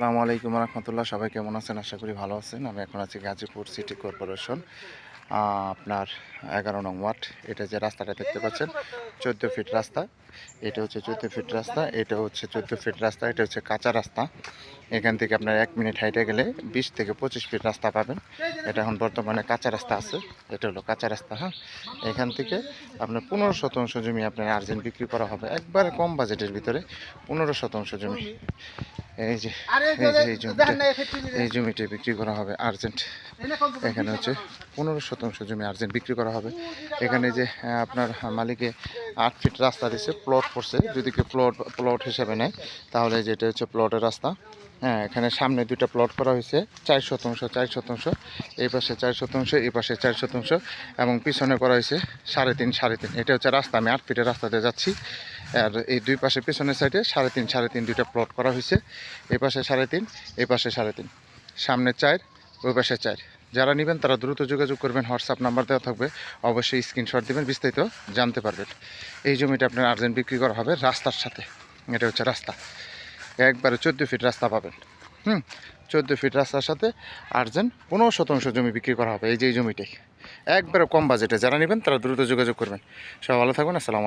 আসসালামু আলাইকুম রহমতুল্লাহ। সবাই কেমন আছেন? আশা করি ভালো আছেন। আমি এখন আছি গাজীপুর সিটি কর্পোরেশন, আপনার 11 নং ওয়ার্ড। এটা যে রাস্তাটা দেখতে পাচ্ছেন 14 ফিট রাস্তা। এটা হচ্ছে 14 ফিট রাস্তা, এটা হচ্ছে 14 ফিট রাস্তা, এটা হচ্ছে কাঁচা রাস্তা। এখান থেকে আপনার 1 মিনিট হাইটে গেলে 20 থেকে 25 ফিট রাস্তা পাবেন। এটা এখন বর্তমানে কাঁচা রাস্তা আছে, এটা হলো কাঁচা রাস্তা। হ্যাঁ, এখান থেকে আপনার 15% জমি আপনার আর্জেন্ট বিক্রি করা হবে, একবারে কম বাজেটের ভিতরে 15% জমি। এই যে এই জমিটা বিক্রি করা হবে আর্জেন্ট। এখানে হচ্ছে 15% জমি আর্জেন্ট বিক্রি করা হবে। এখানে যে আপনার মালিকে 8 ফিট রাস্তা দিচ্ছে, প্লট করছে। যদি কেউ প্লট হিসাবে নেয় তাহলে যেটা হচ্ছে প্লটের রাস্তা। হ্যাঁ, এখানে সামনে 2টা প্লট করা হয়েছে, 4 শতাংশ। এই পাশে 4 শতাংশ, এই পাশে 4 শতাংশ, এবং পিছনে করা হয়েছে 3.5 এটা হচ্ছে রাস্তা। আমি 8 ফিটের রাস্তাতে যাচ্ছি। আর এই দুই পাশে পিছনের সাইডে 3.5 2টা প্লট করা হয়েছে। এই পাশে 3.5, এই পাশে 3.5, সামনে 4, ওই পাশে 4। যারা নেবেন তারা দ্রুত যোগাযোগ করবেন, হোয়াটসঅ্যাপ নাম্বার দেওয়া থাকবে, অবশ্যই স্ক্রিনশট দেবেন, বিস্তারিত জানতে পারবেন। এই জমিটা আপনার আর্জেন্ট বিক্রি করা হবে রাস্তার সাথে। এটা হচ্ছে রাস্তা, একবারে 14 ফিট রাস্তা পাবেন। 14 ফিট রাস্তার সাথে আর্জেন্ট 15% জমি বিক্রি করা হবে। এই যে এই জমিটাই একবারে কম বাজেটে, যারা নেবেন তারা দ্রুত যোগাযোগ করবেন। সবাই ভালো থাকবেন। আসসালাম।